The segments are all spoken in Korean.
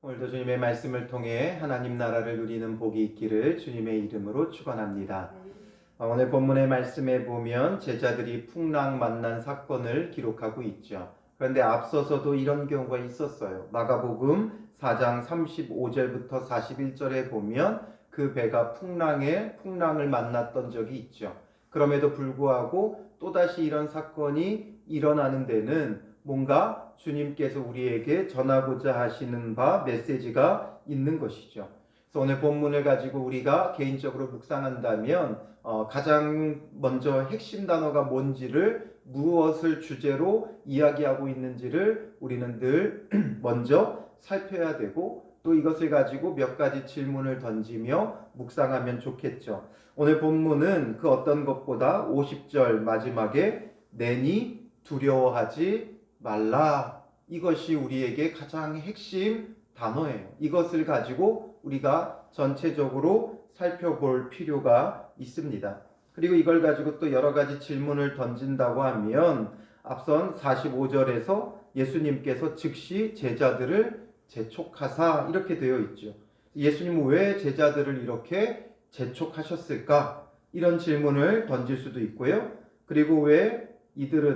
오늘도 주님의 말씀을 통해 하나님 나라를 누리는 복이 있기를 주님의 이름으로 축원합니다. 오늘 본문의 말씀에 보면 제자들이 풍랑 만난 사건을 기록하고 있죠. 그런데 앞서서도 이런 경우가 있었어요. 마가복음 4장 35절부터 41절에 보면 그 배가 풍랑을 만났던 적이 있죠. 그럼에도 불구하고 또다시 이런 사건이 일어나는 데는 뭔가 주님께서 우리에게 전하고자 하시는 바 메시지가 있는 것이죠. 그래서 오늘 본문을 가지고 우리가 개인적으로 묵상한다면 가장 먼저 핵심 단어가 뭔지를, 무엇을 주제로 이야기하고 있는지를 우리는 늘 먼저 살펴야 되고, 또 이것을 가지고 몇 가지 질문을 던지며 묵상하면 좋겠죠. 오늘 본문은 그 어떤 것보다 50절 마지막에 내니 두려워하지 말라, 이것이 우리에게 가장 핵심 단어예요. 이것을 가지고 우리가 전체적으로 살펴볼 필요가 있습니다. 그리고 이걸 가지고 또 여러 가지 질문을 던진다고 하면 앞선 45절에서 예수님께서 즉시 제자들을 재촉하사 이렇게 되어 있죠. 예수님은 왜 제자들을 이렇게 재촉하셨을까? 이런 질문을 던질 수도 있고요. 그리고 왜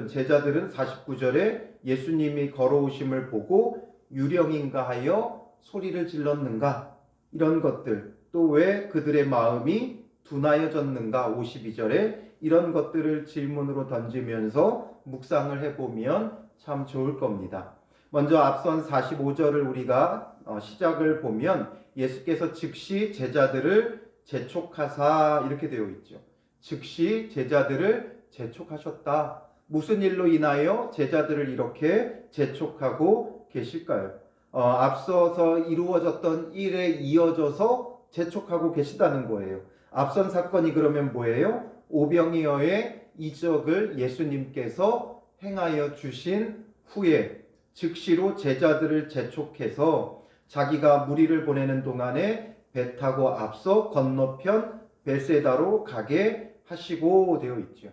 제자들은 49절에 예수님이 걸어오심을 보고 유령인가 하여 소리를 질렀는가? 이런 것들, 또 왜 그들의 마음이 둔하여졌는가? 52절에 이런 것들을 질문으로 던지면서 묵상을 해보면 참 좋을 겁니다. 먼저 앞선 45절을 우리가 시작을 보면 예수께서 즉시 제자들을 재촉하사 이렇게 되어 있죠. 즉시 제자들을 재촉하셨다. 무슨 일로 인하여 제자들을 이렇게 재촉하고 계실까요? 앞서서 이루어졌던 일에 이어져서 재촉하고 계시다는 거예요. 앞선 사건이 그러면 뭐예요? 오병이어의 이적을 예수님께서 행하여 주신 후에 즉시로 제자들을 재촉해서 자기가 무리를 보내는 동안에 배 타고 앞서 건너편 벳세다로 가게 하시고 되어 있죠.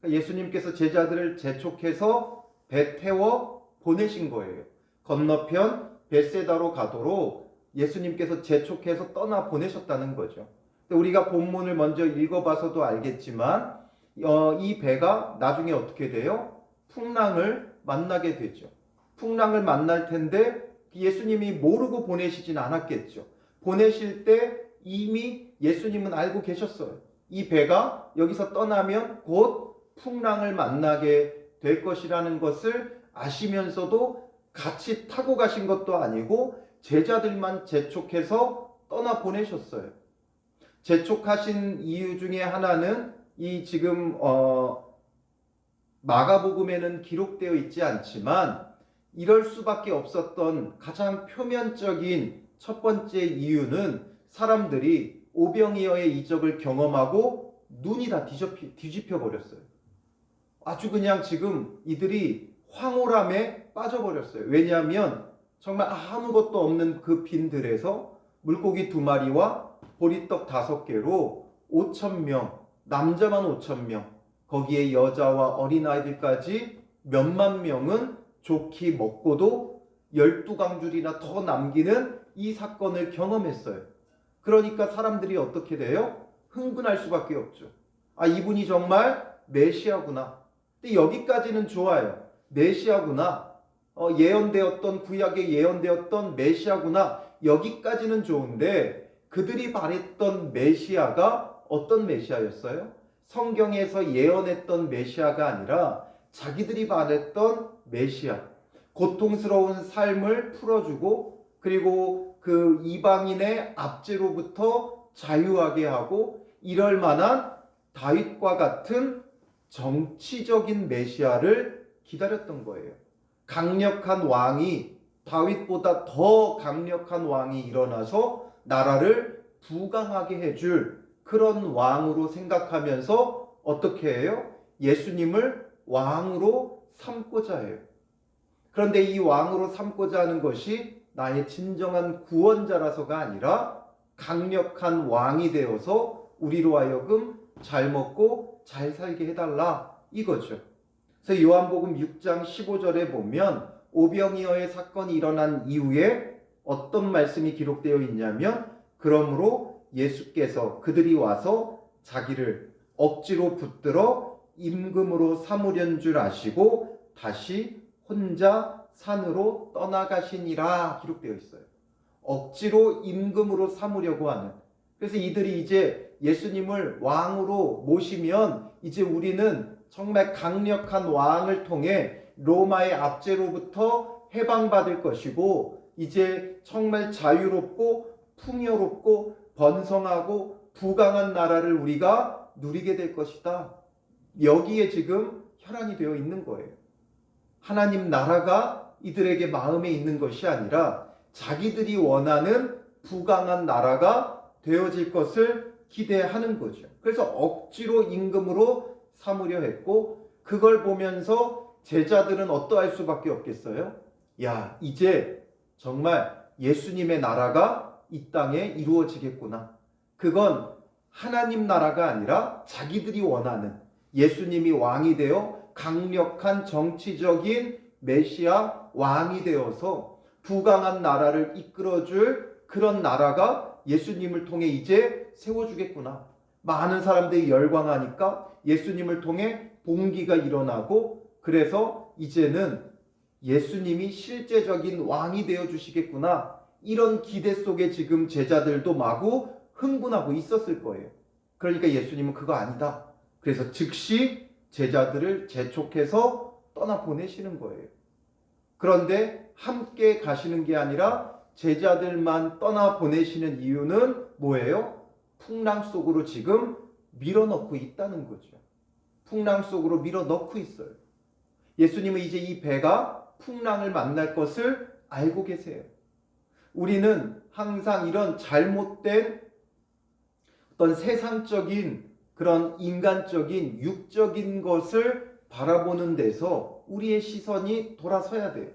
예수님께서 제자들을 재촉해서 배 태워 보내신 거예요. 건너편 벳세다로 가도록 예수님께서 재촉해서 떠나 보내셨다는 거죠. 우리가 본문을 먼저 읽어봐서도 알겠지만 이 배가 나중에 어떻게 돼요? 풍랑을 만나게 되죠. 풍랑을 만날 텐데 예수님이 모르고 보내시진 않았겠죠. 보내실 때 이미 예수님은 알고 계셨어요. 이 배가 여기서 떠나면 곧 풍랑을 만나게 될 것이라는 것을 아시면서도 같이 타고 가신 것도 아니고 제자들만 재촉해서 떠나 보내셨어요. 재촉하신 이유 중에 하나는 이 지금 마가복음에는 기록되어 있지 않지만 이럴 수밖에 없었던 가장 표면적인 첫 번째 이유는 사람들이 오병이어의 이적을 경험하고 눈이 다 뒤집혀 버렸어요. 아주 그냥 지금 이들이 황홀함에 빠져버렸어요. 왜냐하면 정말 아무것도 없는 그 빈들에서 물고기 2마리와 보리떡 5개로 5,000명, 남자만 5,000명, 거기에 여자와 어린아이들까지 몇만 명은 좋게 먹고도 12강줄이나 더 남기는 이 사건을 경험했어요. 그러니까 사람들이 어떻게 돼요? 흥분할 수밖에 없죠. 아, 이분이 정말 메시아구나. 근데 여기까지는 좋아요. 메시아구나. 예언되었던, 구약에 예언되었던 메시아구나. 여기까지는 좋은데 그들이 바랬던 메시아가 어떤 메시아였어요? 성경에서 예언했던 메시아가 아니라 자기들이 바랬던 메시아. 고통스러운 삶을 풀어주고 그리고 그 이방인의 압제로부터 자유하게 하고 이럴 만한 다윗과 같은 정치적인 메시아를 기다렸던 거예요. 강력한 왕이, 다윗보다 더 강력한 왕이 일어나서 나라를 부강하게 해줄 그런 왕으로 생각하면서 어떻게 해요? 예수님을 왕으로 삼고자 해요. 그런데 이 왕으로 삼고자 하는 것이 나의 진정한 구원자라서가 아니라 강력한 왕이 되어서 우리로 하여금 잘 먹고 잘 살게 해달라, 이거죠. 그래서 요한복음 6장 15절에 보면 오병이어의 사건이 일어난 이후에 어떤 말씀이 기록되어 있냐면 그러므로 예수께서 그들이 와서 자기를 억지로 붙들어 임금으로 삼으려는 줄 아시고 다시 혼자 산으로 떠나가시니라 기록되어 있어요. 억지로 임금으로 삼으려고 하는. 그래서 이들이 이제 예수님을 왕으로 모시면 이제 우리는 정말 강력한 왕을 통해 로마의 압제로부터 해방받을 것이고 이제 정말 자유롭고 풍요롭고 번성하고 부강한 나라를 우리가 누리게 될 것이다. 여기에 지금 혈안이 되어 있는 거예요. 하나님 나라가 이들에게 마음에 있는 것이 아니라 자기들이 원하는 부강한 나라가 되어질 것을 기대하는 거죠. 그래서 억지로 임금으로 삼으려 했고 그걸 보면서 제자들은 어떠할 수밖에 없겠어요? 야, 이제 정말 예수님의 나라가 이 땅에 이루어지겠구나. 그건 하나님 나라가 아니라 자기들이 원하는 예수님이 왕이 되어 강력한 정치적인 메시아 왕이 되어서 부강한 나라를 이끌어줄 그런 나라가 예수님을 통해 이제 세워주겠구나. 많은 사람들이 열광하니까 예수님을 통해 봉기가 일어나고 그래서 이제는 예수님이 실제적인 왕이 되어주시겠구나. 이런 기대 속에 지금 제자들도 마구 흥분하고 있었을 거예요. 그러니까 예수님은 그거 아니다. 그래서 즉시 제자들을 재촉해서 떠나보내시는 거예요. 그런데 함께 가시는 게 아니라 제자들만 떠나보내시는 이유는 뭐예요? 풍랑 속으로 지금 밀어넣고 있다는 거죠. 풍랑 속으로 밀어넣고 있어요. 예수님은 이제 이 배가 풍랑을 만날 것을 알고 계세요. 우리는 항상 이런 잘못된 어떤 세상적인 그런 인간적인 육적인 것을 바라보는 데서 우리의 시선이 돌아서야 돼요.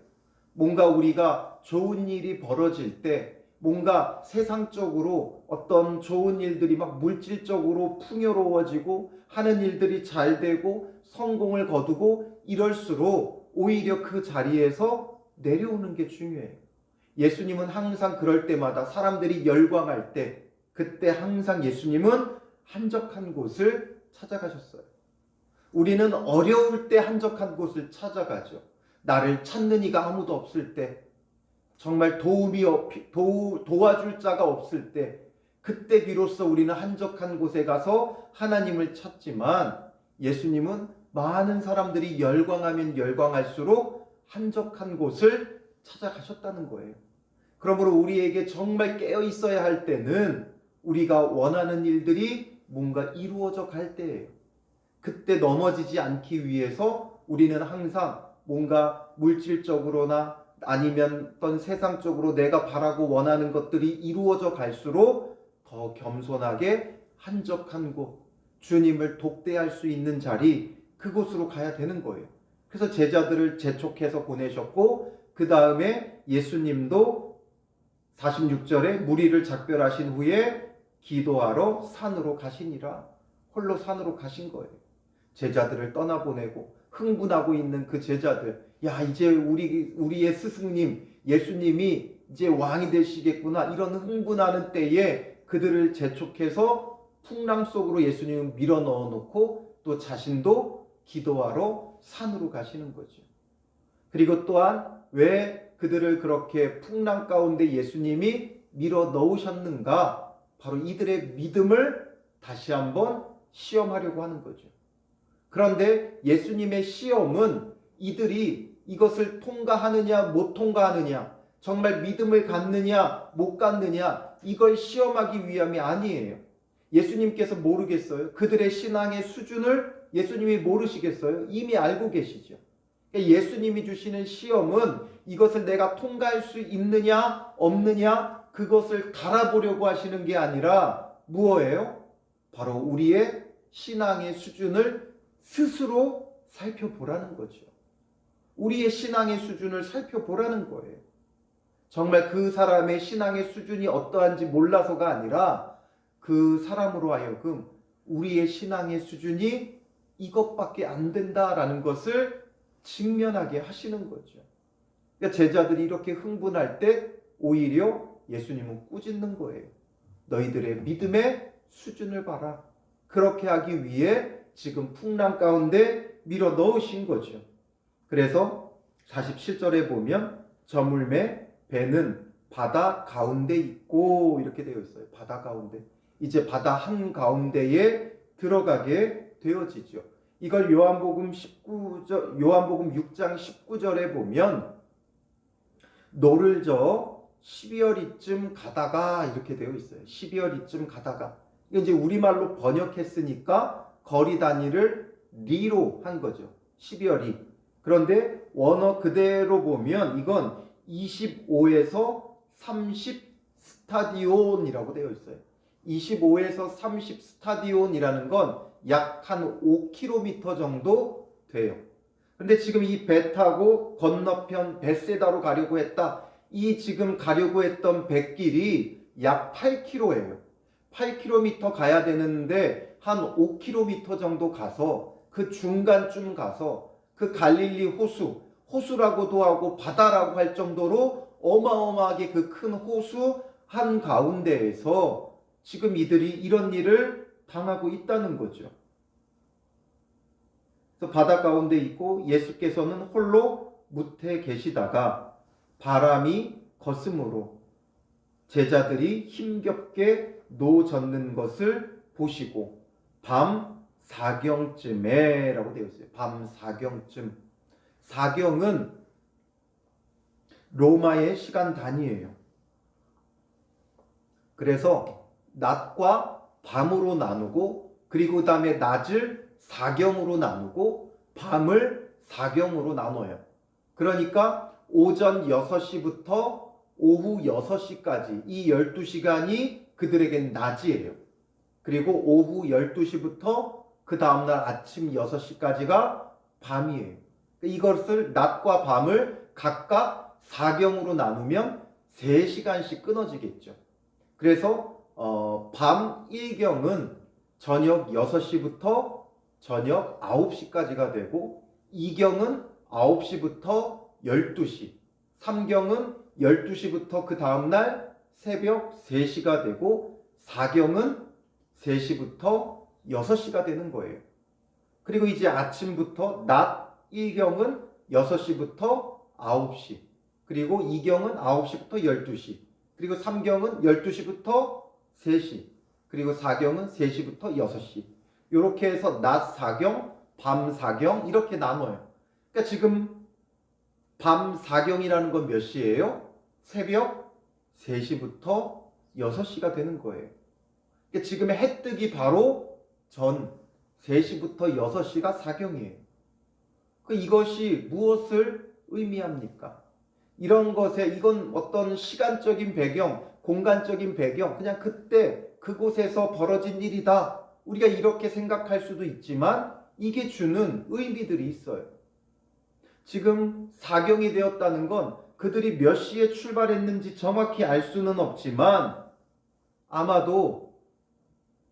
뭔가 우리가 좋은 일이 벌어질 때 뭔가 세상적으로 어떤 좋은 일들이 막 물질적으로 풍요로워지고 하는 일들이 잘 되고 성공을 거두고 이럴수록 오히려 그 자리에서 내려오는 게 중요해요. 예수님은 항상 그럴 때마다 사람들이 열광할 때 그때 항상 예수님은 한적한 곳을 찾아가셨어요. 우리는 어려울 때 한적한 곳을 찾아가죠. 나를 찾는 이가 아무도 없을 때, 정말 도와줄 자가 없을 때, 그때 비로소 우리는 한적한 곳에 가서 하나님을 찾지만 예수님은 많은 사람들이 열광하면 열광할수록 한적한 곳을 찾아가셨다는 거예요. 그러므로 우리에게 정말 깨어 있어야 할 때는 우리가 원하는 일들이 뭔가 이루어져 갈 때예요. 그때 넘어지지 않기 위해서 우리는 항상 뭔가 물질적으로나 아니면 어떤 세상적으로 내가 바라고 원하는 것들이 이루어져 갈수록 더 겸손하게 한적한 곳, 주님을 독대할 수 있는 자리, 그곳으로 가야 되는 거예요. 그래서 제자들을 재촉해서 보내셨고 그 다음에 예수님도 46절에 무리를 작별하신 후에 기도하러 산으로 가시니라. 홀로 산으로 가신 거예요. 제자들을 떠나보내고 흥분하고 있는 그 제자들, 야 이제 우리의 스승님 예수님이 이제 왕이 되시겠구나, 이런 흥분하는 때에 그들을 재촉해서 풍랑 속으로 예수님을 밀어 넣어 놓고 또 자신도 기도하러 산으로 가시는 거죠. 그리고 또한 왜 그들을 그렇게 풍랑 가운데 예수님이 밀어 넣으셨는가? 바로 이들의 믿음을 다시 한번 시험하려고 하는 거죠. 그런데 예수님의 시험은 이들이 이것을 통과하느냐 못 통과하느냐, 정말 믿음을 갖느냐 못 갖느냐, 이걸 시험하기 위함이 아니에요. 예수님께서 모르겠어요? 그들의 신앙의 수준을 예수님이 모르시겠어요? 이미 알고 계시죠. 예수님이 주시는 시험은 이것을 내가 통과할 수 있느냐 없느냐 그것을 달아보려고 하시는 게 아니라 무엇이에요? 바로 우리의 신앙의 수준을 스스로 살펴보라는 거죠. 우리의 신앙의 수준을 살펴보라는 거예요. 정말 그 사람의 신앙의 수준이 어떠한지 몰라서가 아니라 그 사람으로 하여금 우리의 신앙의 수준이 이것밖에 안 된다라는 것을 직면하게 하시는 거죠. 그러니까 제자들이 이렇게 흥분할 때 오히려 예수님은 꾸짖는 거예요. 너희들의 믿음의 수준을 봐라. 그렇게 하기 위해 지금 풍랑 가운데 밀어 넣으신 거죠. 그래서 47절에 보면 저물매 배는 바다 가운데 있고 이렇게 되어 있어요. 바다 가운데. 이제 바다 한가운데에 들어가게 되어지죠. 이걸 요한복음 6장 19절에 보면 노를 저어 12월이쯤 가다가 이렇게 되어 있어요. 12월이쯤 가다가. 이제 우리말로 번역했으니까 거리 단위를 리로 한 거죠. 12월이. 그런데 원어 그대로 보면 이건 25에서 30 스타디온이라고 되어 있어요. 25에서 30 스타디온이라는 건 약 한 5km 정도 돼요. 근데 지금 이 배 타고 건너편 벳세다로 가려고 했다. 이 지금 가려고 했던 뱃길이 약 8km예요. 8km 가야 되는데 한 5km 정도 가서 그 중간쯤 가서 그 갈릴리 호수라고도 하고 바다라고 할 정도로 어마어마하게 그 큰 호수 한가운데에서 지금 이들이 이런 일을 당하고 있다는 거죠. 그래서 바다 가운데 있고 예수께서는 홀로 뭇에 계시다가 바람이 거스므로 제자들이 힘겹게 노젓는 것을 보시고 밤 사경쯤에 라고 되어 있어요. 밤 사경쯤. 사경은 로마의 시간 단위예요. 그래서 낮과 밤으로 나누고 그리고 그 다음에 낮을 사경으로 나누고 밤을 사경으로 나눠요. 그러니까 오전 6시부터 오후 6시까지 이 12시간이 그들에겐 낮이에요. 그리고 오후 12시부터 그 다음날 아침 6시까지가 밤이에요. 이것을 낮과 밤을 각각 사경으로 나누면 3시간씩 끊어지겠죠. 그래서 밤 1경은 저녁 6시부터 저녁 9시까지가 되고 2경은 9시부터 12시, 3경은 12시부터 그 다음날 새벽 3시가 되고 4경은 3시부터 6시가 되는 거예요. 그리고 이제 아침부터 낮 1경은 6시부터 9시, 그리고 2경은 9시부터 12시, 그리고 3경은 12시부터 3시, 그리고 4경은 3시부터 6시. 이렇게 해서 낮 4경, 밤 4경 이렇게 나눠요. 그러니까 지금 밤 4경이라는 건 몇 시예요? 새벽 3시부터 6시가 되는 거예요. 그러니까 지금 해 뜨기 바로 전 3시부터 6시가 4경이에요. 이것이 무엇을 의미합니까? 이런 것에 이건 어떤 시간적인 배경, 공간적인 배경, 그냥 그때 그곳에서 벌어진 일이다. 우리가 이렇게 생각할 수도 있지만 이게 주는 의미들이 있어요. 지금 사경이 되었다는 건 그들이 몇 시에 출발했는지 정확히 알 수는 없지만 아마도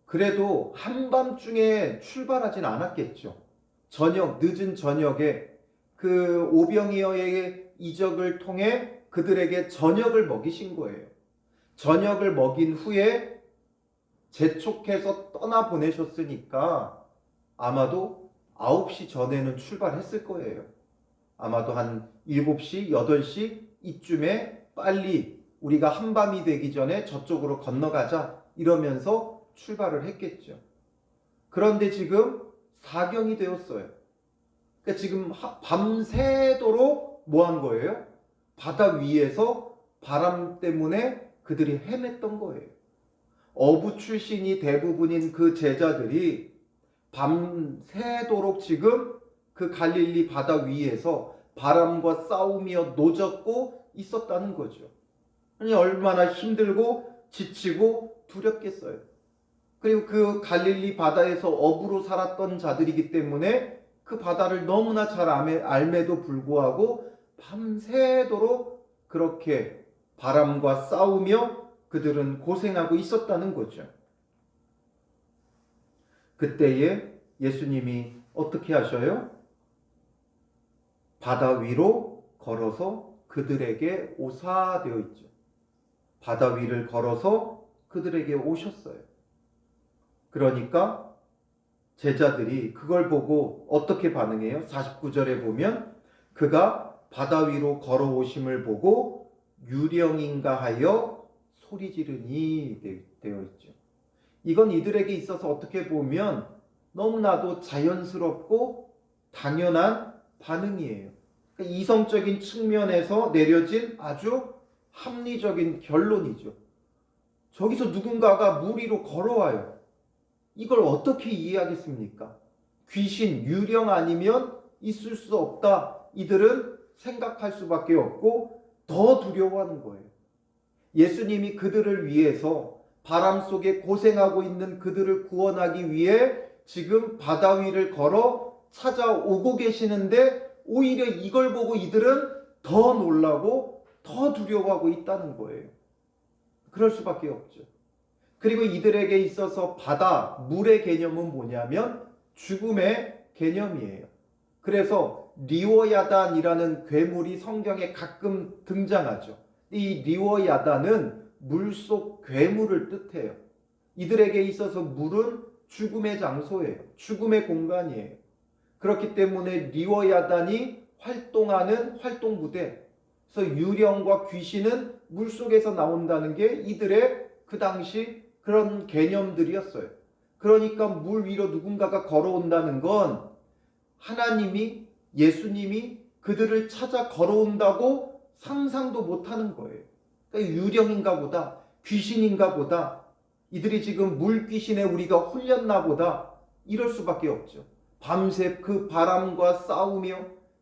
그래도 한밤중에 출발하진 않았겠죠. 늦은 저녁에 그 오병이어의 이적을 통해 그들에게 저녁을 먹이신 거예요. 저녁을 먹인 후에 재촉해서 떠나보내셨으니까 아마도 9시 전에는 출발했을 거예요. 아마도 한 7시, 8시 이쯤에 빨리 우리가 한밤이 되기 전에 저쪽으로 건너가자 이러면서 출발을 했겠죠. 그런데 지금 사경이 되었어요. 그러니까 지금 밤새도록 뭐 한 거예요? 바다 위에서 바람 때문에 그들이 헤맸던 거예요. 어부 출신이 대부분인 그 제자들이 밤새도록 지금 그 갈릴리 바다 위에서 바람과 싸우며 노젓고 있었다는 거죠. 아니 얼마나 힘들고 지치고 두렵겠어요. 그리고 그 갈릴리 바다에서 어부로 살았던 자들이기 때문에 그 바다를 너무나 잘 알매도 불구하고 밤새도록 그렇게 바람과 싸우며 그들은 고생하고 있었다는 거죠. 그때에 예수님이 어떻게 하셔요? 바다 위로 걸어서 그들에게 오사 되어 있죠. 바다 위를 걸어서 그들에게 오셨어요. 그러니까 제자들이 그걸 보고 어떻게 반응해요? 49절에 보면 그가 바다 위로 걸어오심을 보고 유령인가 하여 소리 지르니 되어 있죠. 이건 이들에게 있어서 어떻게 보면 너무나도 자연스럽고 당연한 반응이에요. 그러니까 이성적인 측면에서 내려진 아주 합리적인 결론이죠. 저기서 누군가가 물 위로 걸어와요. 이걸 어떻게 이해하겠습니까? 귀신, 유령 아니면 있을 수 없다. 이들은 생각할 수밖에 없고 더 두려워하는 거예요. 예수님이 그들을 위해서 바람 속에 고생하고 있는 그들을 구원하기 위해 지금 바다 위를 걸어 찾아오고 계시는데 오히려 이걸 보고 이들은 더 놀라고 더 두려워하고 있다는 거예요. 그럴 수밖에 없죠. 그리고 이들에게 있어서 바다, 물의 개념은 뭐냐면 죽음의 개념이에요. 그래서 리워야단이라는 괴물이 성경에 가끔 등장하죠. 이 리워야단은 물속 괴물을 뜻해요. 이들에게 있어서 물은 죽음의 장소예요. 죽음의 공간이에요. 그렇기 때문에 리워야단이 활동하는 활동부대, 그래서 유령과 귀신은 물속에서 나온다는 게 이들의 그 당시 그런 개념들이었어요. 그러니까 물 위로 누군가가 걸어온다는 건 하나님이, 예수님이 그들을 찾아 걸어온다고 상상도 못하는 거예요. 그러니까 유령인가 보다, 귀신인가 보다, 이들이 지금 물귀신에 우리가 홀렸나 보다, 이럴 수밖에 없죠. 밤새 그 바람과 싸우며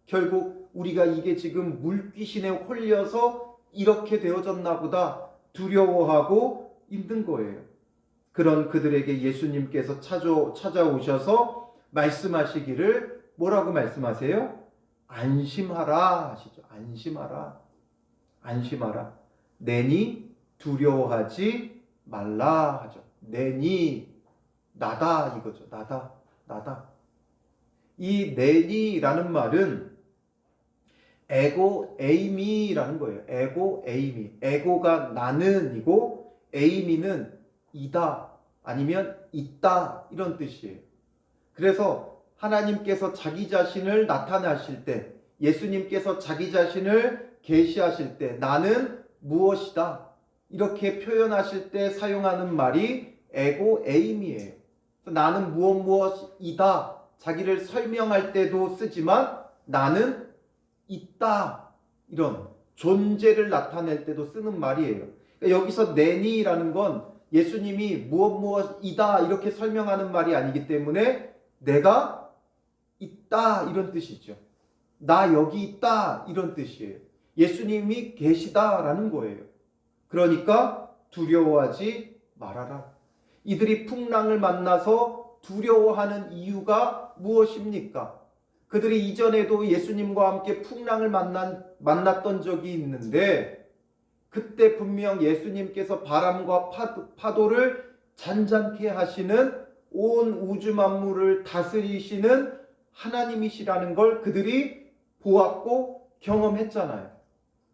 결국 우리가 이게 지금 물귀신에 홀려서 이렇게 되어졌나 보다 두려워하고 있는 거예요. 그런 그들에게 예수님께서 찾아오셔서 말씀하시기를 뭐라고 말씀하세요? 안심하라 하시죠. 안심하라. 안심하라. 내니 두려워하지 말라 하죠. 내니 나다 이거죠. 나다. 나다. 이 내니라는 말은 에고 에이미라는 거예요. 에고 에이미. 에고가 나는이고 에이미는 이다 아니면 있다 이런 뜻이에요. 그래서 하나님께서 자기 자신을 나타나실 때, 예수님께서 자기 자신을 계시하실 때 나는 무엇이다 이렇게 표현하실 때 사용하는 말이 에고 에임이에요. 나는 무엇이다 자기를 설명할 때도 쓰지만 나는 있다 이런 존재를 나타낼 때도 쓰는 말이에요. 그러니까 여기서 내니라는 건 예수님이 무엇이다 이렇게 설명하는 말이 아니기 때문에 내가 있다 이런 뜻이죠. 나 여기 있다 이런 뜻이에요. 예수님이 계시다라는 거예요. 그러니까 두려워하지 말아라. 이들이 풍랑을 만나서 두려워하는 이유가 무엇입니까? 그들이 이전에도 예수님과 함께 풍랑을 만났던 적이 있는데 그때 분명 예수님께서 바람과 파도를 잔잔케 하시는 온 우주 만물을 다스리시는 하나님이시라는 걸 그들이 보았고 경험했잖아요.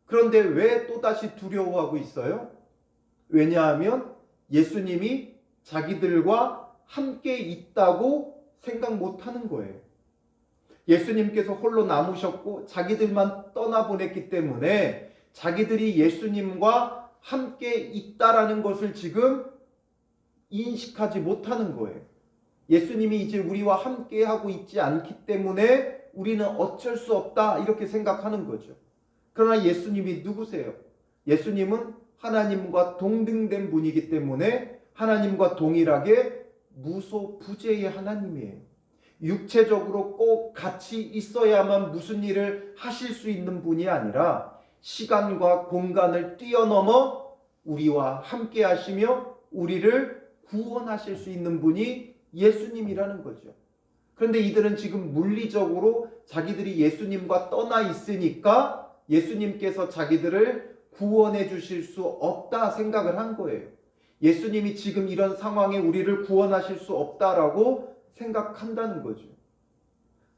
그런데 왜 또다시 두려워하고 있어요? 왜냐하면 예수님이 자기들과 함께 있다고 생각 못하는 거예요. 예수님께서 홀로 남으셨고 자기들만 떠나보냈기 때문에 자기들이 예수님과 함께 있다라는 것을 지금 인식하지 못하는 거예요. 예수님이 이제 우리와 함께 하고 있지 않기 때문에 우리는 어쩔 수 없다 이렇게 생각하는 거죠. 그러나 예수님이 누구세요? 예수님은 하나님과 동등된 분이기 때문에 하나님과 동일하게 무소부재의 하나님이에요. 육체적으로 꼭 같이 있어야만 무슨 일을 하실 수 있는 분이 아니라 시간과 공간을 뛰어넘어 우리와 함께 하시며 우리를 구원하실 수 있는 분이 예수님이라는 거죠. 그런데 이들은 지금 물리적으로 자기들이 예수님과 떠나 있으니까 예수님께서 자기들을 구원해 주실 수 없다 생각을 한 거예요. 예수님이 지금 이런 상황에 우리를 구원하실 수 없다라고 생각한다는 거죠.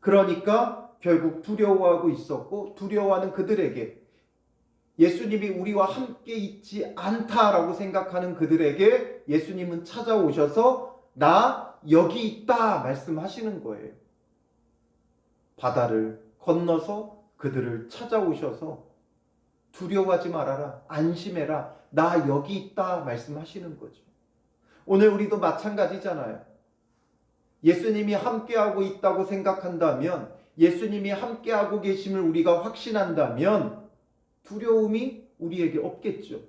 그러니까 결국 두려워하고 있었고 두려워하는 그들에게 예수님이 우리와 함께 있지 않다라고 생각하는 그들에게 예수님은 찾아오셔서 나 여기 있다 말씀하시는 거예요. 바다를 건너서 그들을 찾아오셔서 두려워하지 말아라, 안심해라, 나 여기 있다 말씀하시는 거죠. 오늘 우리도 마찬가지잖아요. 예수님이 함께하고 있다고 생각한다면, 예수님이 함께하고 계심을 우리가 확신한다면 두려움이 우리에게 없겠죠.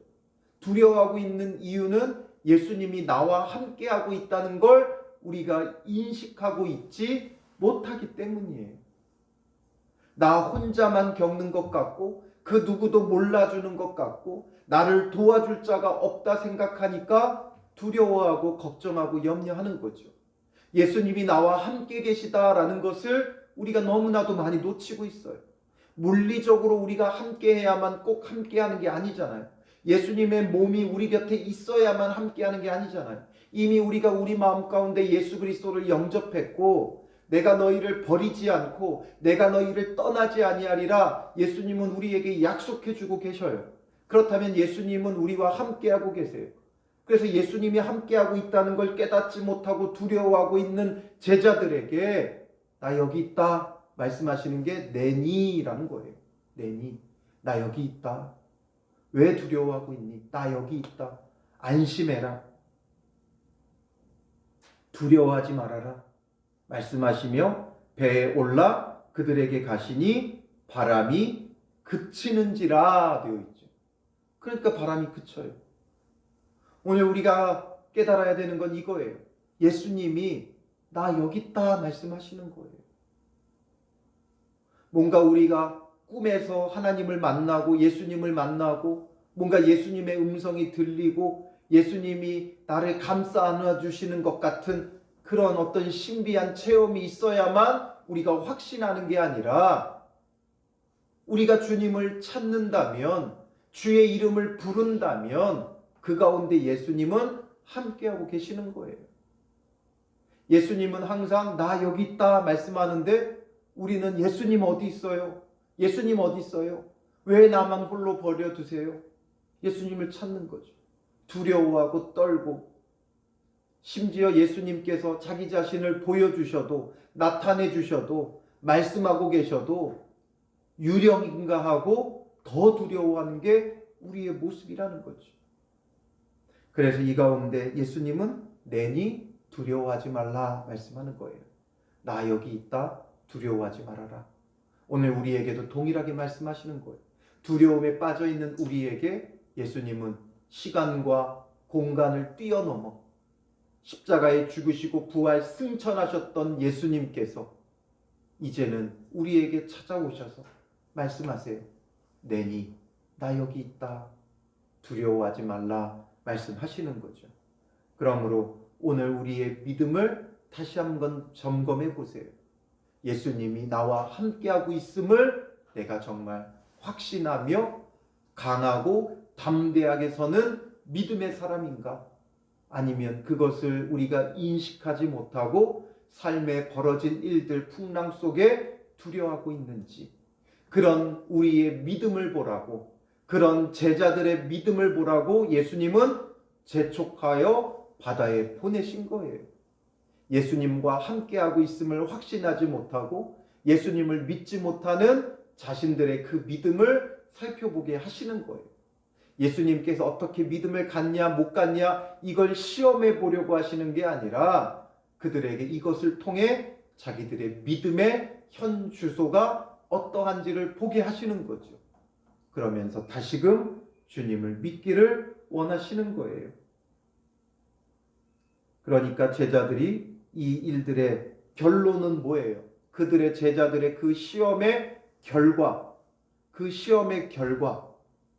두려워하고 있는 이유는 예수님이 나와 함께하고 있다는 걸 우리가 인식하고 있지 못하기 때문이에요. 나 혼자만 겪는 것 같고 그 누구도 몰라주는 것 같고 나를 도와줄 자가 없다 생각하니까 두려워하고 걱정하고 염려하는 거죠. 예수님이 나와 함께 계시다라는 것을 우리가 너무나도 많이 놓치고 있어요. 물리적으로 우리가 함께해야만 꼭 함께하는 게 아니잖아요. 예수님의 몸이 우리 곁에 있어야만 함께하는 게 아니잖아요. 이미 우리가 우리 마음 가운데 예수 그리스도를 영접했고 내가 너희를 버리지 않고 내가 너희를 떠나지 아니하리라 예수님은 우리에게 약속해 주고 계셔요. 그렇다면 예수님은 우리와 함께하고 계세요. 그래서 예수님이 함께하고 있다는 걸 깨닫지 못하고 두려워하고 있는 제자들에게 나 여기 있다 말씀하시는 게 내니라는 거예요. 내니, 나 여기 있다. 왜 두려워하고 있니? 나 여기 있다. 안심해라. 두려워하지 말아라. 말씀하시며 배에 올라 그들에게 가시니 바람이 그치는지라 되어 있죠. 그러니까 바람이 그쳐요. 오늘 우리가 깨달아야 되는 건 이거예요. 예수님이 나 여기 있다 말씀하시는 거예요. 뭔가 우리가 꿈에서 하나님을 만나고 예수님을 만나고 뭔가 예수님의 음성이 들리고 예수님이 나를 감싸 안아주시는 것 같은 그런 어떤 신비한 체험이 있어야만 우리가 확신하는 게 아니라 우리가 주님을 찾는다면 주의 이름을 부른다면 그 가운데 예수님은 함께하고 계시는 거예요. 예수님은 항상 나 여기 있다 말씀하는데 우리는 예수님 어디 있어요? 예수님 어디 있어요? 왜 나만 홀로 버려두세요? 예수님을 찾는 거죠. 두려워하고 떨고 심지어 예수님께서 자기 자신을 보여주셔도 나타내 주셔도 말씀하고 계셔도 유령인가 하고 더 두려워하는 게 우리의 모습이라는 거죠. 그래서 이 가운데 예수님은 내니 두려워하지 말라 말씀하는 거예요. 나 여기 있다 두려워하지 말아라. 오늘 우리에게도 동일하게 말씀하시는 거예요. 두려움에 빠져있는 우리에게 예수님은 시간과 공간을 뛰어넘어 십자가에 죽으시고 부활 승천하셨던 예수님께서 이제는 우리에게 찾아오셔서 말씀하세요. 내니 나 여기 있다 두려워하지 말라 말씀하시는 거죠. 그러므로 오늘 우리의 믿음을 다시 한번 점검해 보세요. 예수님이 나와 함께하고 있음을 내가 정말 확신하며 강하고 담대하게 서는 믿음의 사람인가? 아니면 그것을 우리가 인식하지 못하고 삶에 벌어진 일들 풍랑 속에 두려워하고 있는지 그런 우리의 믿음을 보라고 그런 제자들의 믿음을 보라고 예수님은 재촉하여 바다에 보내신 거예요. 예수님과 함께하고 있음을 확신하지 못하고 예수님을 믿지 못하는 자신들의 그 믿음을 살펴보게 하시는 거예요. 예수님께서 어떻게 믿음을 갖냐 못 갖냐 이걸 시험해 보려고 하시는 게 아니라 그들에게 이것을 통해 자기들의 믿음의 현 주소가 어떠한지를 보게 하시는 거죠. 그러면서 다시금 주님을 믿기를 원하시는 거예요. 그러니까 제자들이 이 일들의 결론은 뭐예요? 그들의 제자들의 그 시험의 결과,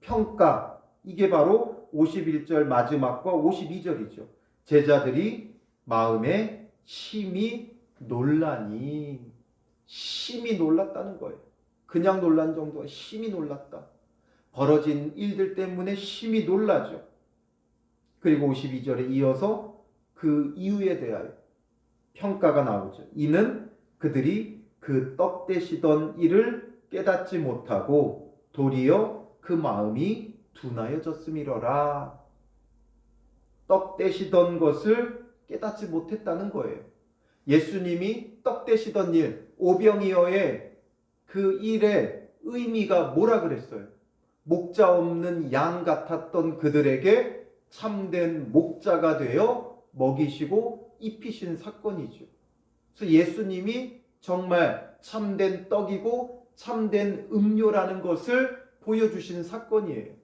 평가, 이게 바로 51절 마지막과 52절이죠. 제자들이 마음에 심히 놀라니, 심히 놀랐다는 거예요. 그냥 놀란 정도가 심히 놀랐다. 벌어진 일들 때문에 심히 놀라죠. 그리고 52절에 이어서 그 이유에 대하여 평가가 나오죠. 이는 그들이 그 떡 대시던 일을 깨닫지 못하고 도리어 그 마음이 둔하여졌음이러라. 떡 떼시던 것을 깨닫지 못했다는 거예요. 예수님이 떡 떼시던 일, 오병이어의 그 일의 의미가 뭐라 그랬어요? 목자 없는 양 같았던 그들에게 참된 목자가 되어 먹이시고 입히신 사건이죠. 그래서 예수님이 정말 참된 떡이고 참된 음료라는 것을 보여주신 사건이에요.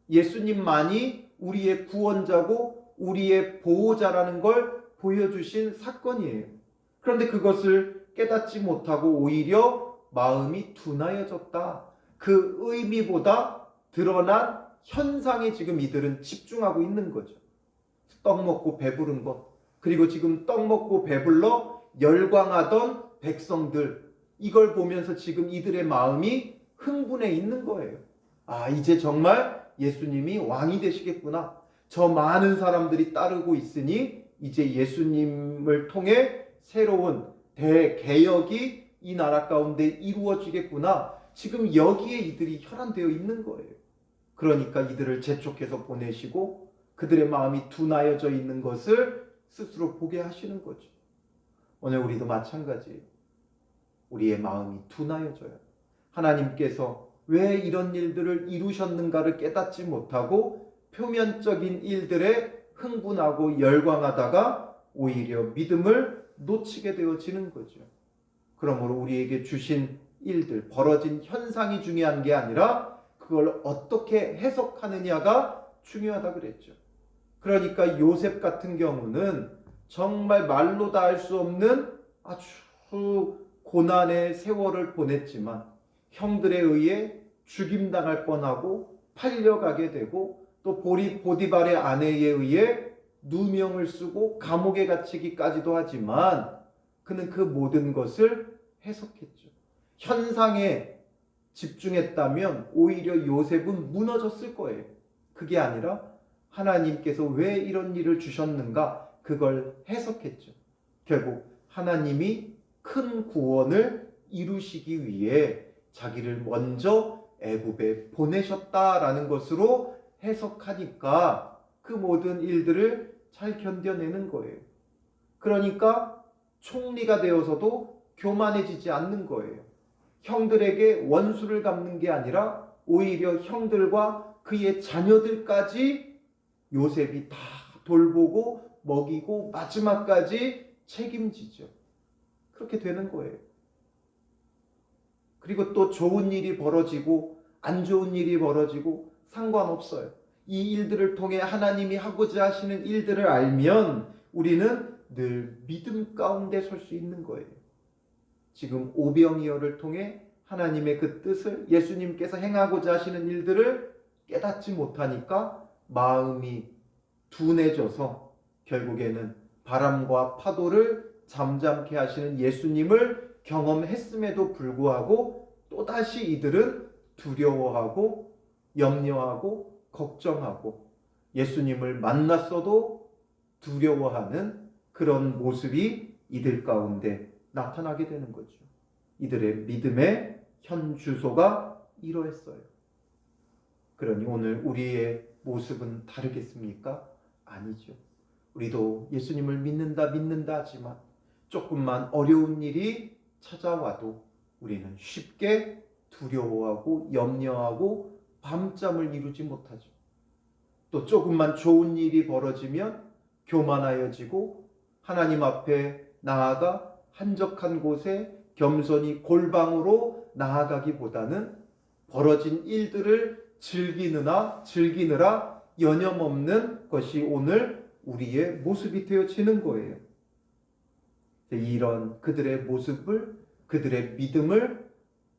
예수님만이 우리의 구원자고 우리의 보호자라는 걸 보여주신 사건이에요. 그런데 그것을 깨닫지 못하고 오히려 마음이 둔하여졌다. 그 의미보다 드러난 현상에 지금 이들은 집중하고 있는 거죠. 떡 먹고 배부른 것, 그리고 지금 떡 먹고 배불러 열광하던 백성들, 이걸 보면서 지금 이들의 마음이 흥분해 있는 거예요. 아, 이제 정말 예수님이 왕이 되시겠구나. 저 많은 사람들이 따르고 있으니 이제 예수님을 통해 새로운 대개혁이 이 나라 가운데 이루어지겠구나. 지금 여기에 이들이 혈안되어 있는 거예요. 그러니까 이들을 재촉해서 보내시고 그들의 마음이 둔하여져 있는 것을 스스로 보게 하시는 거죠. 오늘 우리도 마찬가지예요. 우리의 마음이 둔하여져요. 하나님께서 왜 이런 일들을 이루셨는가를 깨닫지 못하고 표면적인 일들에 흥분하고 열광하다가 오히려 믿음을 놓치게 되어지는 거죠. 그러므로 우리에게 주신 일들, 벌어진 현상이 중요한 게 아니라 그걸 어떻게 해석하느냐가 중요하다 그랬죠. 그러니까 요셉 같은 경우는 정말 말로 다 할 수 없는 아주 고난의 세월을 보냈지만 형들에 의해 죽임당할 뻔하고 팔려가게 되고 또 보디발의 아내에 의해 누명을 쓰고 감옥에 갇히기까지도 하지만 그는 그 모든 것을 해석했죠. 현상에 집중했다면 오히려 요셉은 무너졌을 거예요. 그게 아니라 하나님께서 왜 이런 일을 주셨는가 그걸 해석했죠. 결국 하나님이 큰 구원을 이루시기 위해 자기를 먼저 애굽에 보내셨다라는 것으로 해석하니까 그 모든 일들을 잘 견뎌내는 거예요. 그러니까 총리가 되어서도 교만해지지 않는 거예요. 형들에게 원수를 갚는 게 아니라 오히려 형들과 그의 자녀들까지 요셉이 다 돌보고 먹이고 마지막까지 책임지죠. 그렇게 되는 거예요. 그리고 또 좋은 일이 벌어지고 안 좋은 일이 벌어지고 상관없어요. 이 일들을 통해 하나님이 하고자 하시는 일들을 알면 우리는 늘 믿음 가운데 설 수 있는 거예요. 지금 오병이어를 통해 하나님의 그 뜻을 예수님께서 행하고자 하시는 일들을 깨닫지 못하니까 마음이 둔해져서 결국에는 바람과 파도를 잠잠케 하시는 예수님을 경험했음에도 불구하고 또다시 이들은 두려워하고 염려하고 걱정하고 예수님을 만났어도 두려워하는 그런 모습이 이들 가운데 나타나게 되는 거죠. 이들의 믿음의 현 주소가 이러했어요. 그러니 오늘 우리의 모습은 다르겠습니까? 아니죠. 우리도 예수님을 믿는다 하지만 조금만 어려운 일이 찾아와도 우리는 쉽게 두려워하고 염려하고 밤잠을 이루지 못하죠. 또 조금만 좋은 일이 벌어지면 교만하여지고 하나님 앞에 나아가 한적한 곳에 겸손히 골방으로 나아가기보다는 벌어진 일들을 즐기느라 여념없는 것이 오늘 우리의 모습이 되어지는 거예요. 이런 그들의 모습을, 그들의 믿음을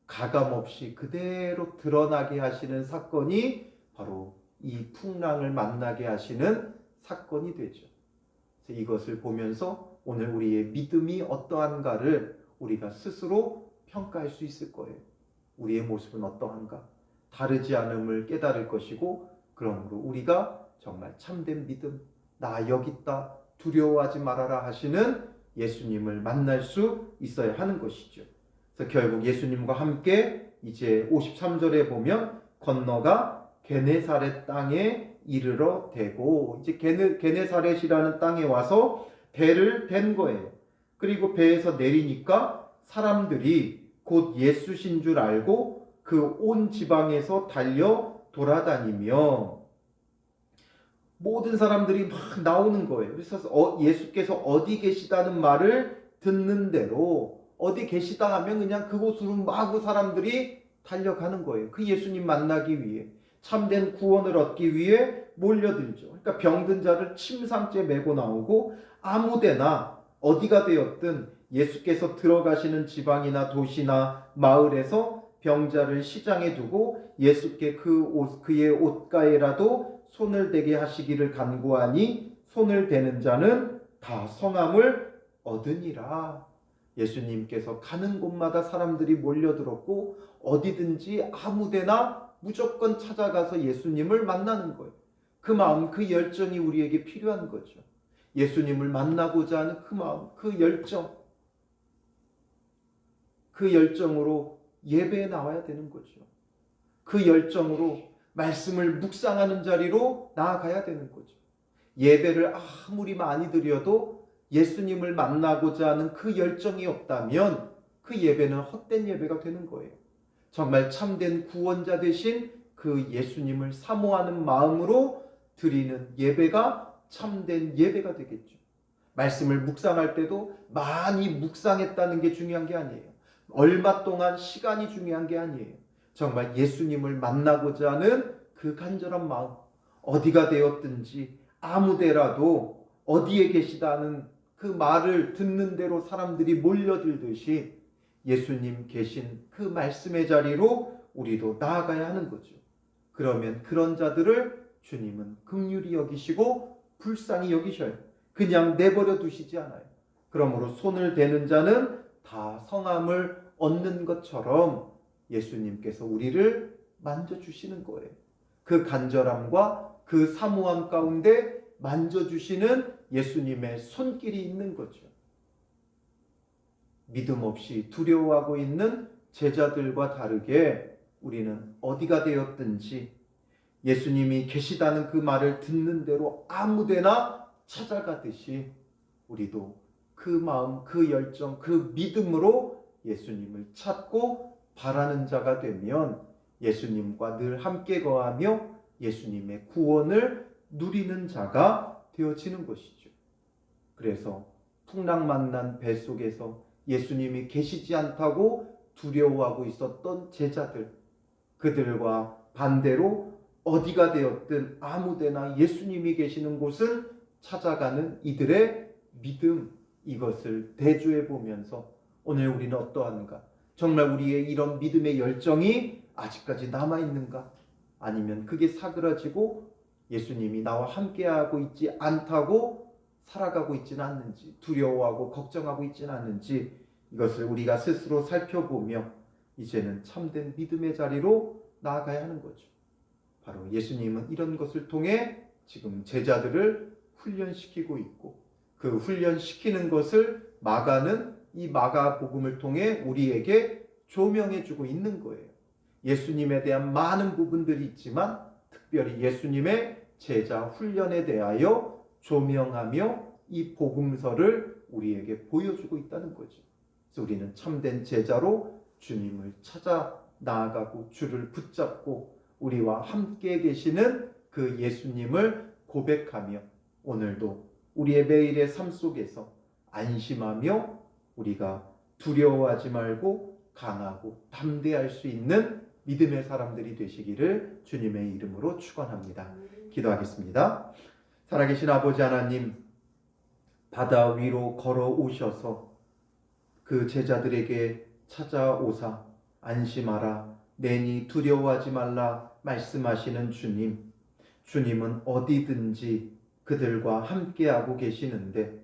가감없이 그대로 드러나게 하시는 사건이 바로 이 풍랑을 만나게 하시는 사건이 되죠. 그래서 이것을 보면서 오늘 우리의 믿음이 어떠한가를 우리가 스스로 평가할 수 있을 거예요. 우리의 모습은 어떠한가? 다르지 않음을 깨달을 것이고, 그러므로 우리가 정말 참된 믿음, 나 여기 있다, 두려워하지 말아라 하시는 예수님을 만날 수 있어야 하는 것이죠. 그래서 결국 예수님과 함께 이제 53절에 보면 건너가 게네사렛 땅에 이르러 대고, 이제 게네사렛이라는 땅에 와서 배를 댄 거예요. 그리고 배에서 내리니까 사람들이 곧 예수신 줄 알고 그 온 지방에서 달려 돌아다니며 모든 사람들이 막 나오는 거예요. 그래서 예수께서 어디 계시다는 말을 듣는 대로, 어디 계시다 하면 그냥 그곳으로 마구 사람들이 달려가는 거예요. 그 예수님 만나기 위해, 참된 구원을 얻기 위해 몰려들죠. 그러니까 병든 자를 침상째 메고 나오고 아무데나 어디가 되었든 예수께서 들어가시는 지방이나 도시나 마을에서 병자를 시장에 두고 예수께 그의 옷가에라도 손을 대게 하시기를 간구하니 손을 대는 자는 다 성함을 얻으니라. 예수님께서 가는 곳마다 사람들이 몰려들었고 어디든지 아무데나 무조건 찾아가서 예수님을 만나는 거예요. 그 마음, 그 열정이 우리에게 필요한 거죠. 예수님을 만나고자 하는 그 마음, 그 열정, 그 열정으로 예배에 나와야 되는 거죠. 그 열정으로 말씀을 묵상하는 자리로 나아가야 되는 거죠. 예배를 아무리 많이 드려도 예수님을 만나고자 하는 그 열정이 없다면 그 예배는 헛된 예배가 되는 거예요. 정말 참된 구원자 되신 그 예수님을 사모하는 마음으로 드리는 예배가 참된 예배가 되겠죠. 말씀을 묵상할 때도 많이 묵상했다는 게 중요한 게 아니에요. 얼마 동안 시간이 중요한 게 아니에요. 정말 예수님을 만나고자 하는 그 간절한 마음, 어디가 되었든지 아무데라도 어디에 계시다는 그 말을 듣는 대로 사람들이 몰려들듯이 예수님 계신 그 말씀의 자리로 우리도 나아가야 하는 거죠. 그러면 그런 자들을 주님은 긍휼히 여기시고 불쌍히 여기셔요. 그냥 내버려 두시지 않아요. 그러므로 손을 대는 자는 다 성함을 얻는 것처럼 예수님께서 우리를 만져주시는 거예요. 그 간절함과 그 사모함 가운데 만져주시는 예수님의 손길이 있는 거죠. 믿음 없이 두려워하고 있는 제자들과 다르게 우리는 어디가 되었든지 예수님이 계시다는 그 말을 듣는 대로 아무데나 찾아가듯이 우리도 그 마음, 그 열정, 그 믿음으로 예수님을 찾고 바라는 자가 되면 예수님과 늘 함께 거하며 예수님의 구원을 누리는 자가 되어지는 것이죠. 그래서 풍랑 만난 배 속에서 예수님이 계시지 않다고 두려워하고 있었던 제자들, 그들과 반대로 어디가 되었든 아무데나 예수님이 계시는 곳을 찾아가는 이들의 믿음, 이것을 대조해 보면서 오늘 우리는 어떠한가? 정말 우리의 이런 믿음의 열정이 아직까지 남아있는가? 아니면 그게 사그라지고 예수님이 나와 함께하고 있지 않다고 살아가고 있지는 않는지, 두려워하고 걱정하고 있지는 않는지, 이것을 우리가 스스로 살펴보며 이제는 참된 믿음의 자리로 나아가야 하는 거죠. 바로 예수님은 이런 것을 통해 지금 제자들을 훈련시키고 있고, 그 훈련시키는 것을 마가는 이 마가복음을 통해 우리에게 조명해 주고 있는 거예요. 예수님에 대한 많은 부분들이 있지만 특별히 예수님의 제자 훈련에 대하여 조명하며 이 복음서를 우리에게 보여주고 있다는 거죠. 그래서 우리는 참된 제자로 주님을 찾아 나아가고 주를 붙잡고 우리와 함께 계시는 그 예수님을 고백하며 오늘도 우리의 매일의 삶 속에서 안심하며 우리가 두려워하지 말고 강하고 담대할 수 있는 믿음의 사람들이 되시기를 주님의 이름으로 축원합니다. 기도하겠습니다. 살아계신 아버지 하나님, 바다 위로 걸어오셔서 그 제자들에게 찾아오사 안심하라, 내니 두려워하지 말라 말씀하시는 주님, 주님은 어디든지 그들과 함께하고 계시는데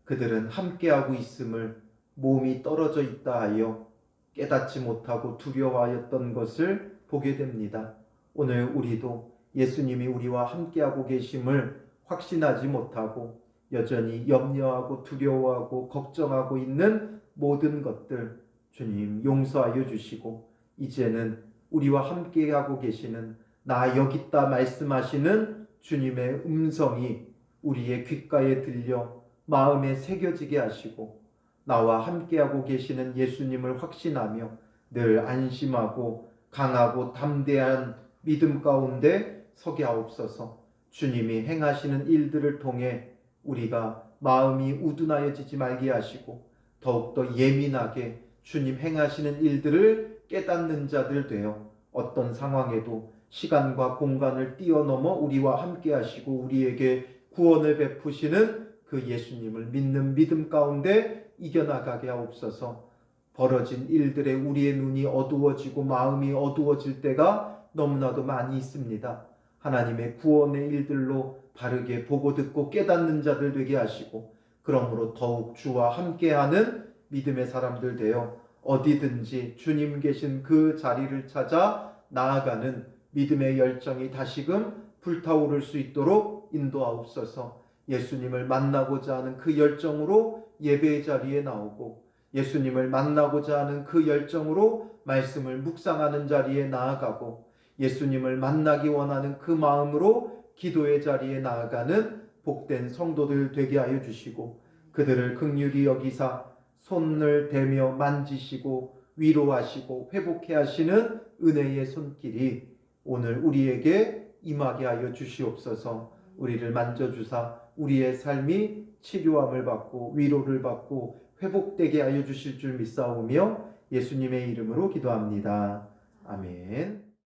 그들은 함께하고 있음을 몸이 떨어져 있다 하여 깨닫지 못하고 두려워하였던 것을 보게 됩니다. 오늘 우리도 예수님이 우리와 함께하고 계심을 확신하지 못하고 여전히 염려하고 두려워하고 걱정하고 있는 모든 것들 주님 용서하여 주시고 이제는 우리와 함께하고 계시는 나 여기 있다 말씀하시는 주님의 음성이 우리의 귓가에 들려 마음에 새겨지게 하시고 나와 함께하고 계시는 예수님을 확신하며 늘 안심하고 강하고 담대한 믿음 가운데 서게 하옵소서. 주님이 행하시는 일들을 통해 우리가 마음이 우둔하여지지 말게 하시고 더욱더 예민하게 주님 행하시는 일들을 깨닫는 자들 되어 어떤 상황에도 시간과 공간을 뛰어넘어 우리와 함께 하시고 우리에게 구원을 베푸시는 그 예수님을 믿는 믿음 가운데 이겨나가게 하옵소서. 벌어진 일들에 우리의 눈이 어두워지고 마음이 어두워질 때가 너무나도 많이 있습니다. 하나님의 구원의 일들로 바르게 보고 듣고 깨닫는 자들 되게 하시고 그러므로 더욱 주와 함께하는 믿음의 사람들 되어 어디든지 주님 계신 그 자리를 찾아 나아가는 믿음의 열정이 다시금 불타오를 수 있도록 인도하옵소서. 예수님을 만나고자 하는 그 열정으로 예배의 자리에 나오고 예수님을 만나고자 하는 그 열정으로 말씀을 묵상하는 자리에 나아가고 예수님을 만나기 원하는 그 마음으로 기도의 자리에 나아가는 복된 성도들 되게 하여 주시고 그들을 긍휼히 여기사 손을 대며 만지시고 위로하시고 회복해 하시는 은혜의 손길이 오늘 우리에게 임하게 하여 주시옵소서. 우리를 만져주사 우리의 삶이 치료함을 받고 위로를 받고 회복되게 하여 주실 줄 믿사오며 예수님의 이름으로 기도합니다. 아멘.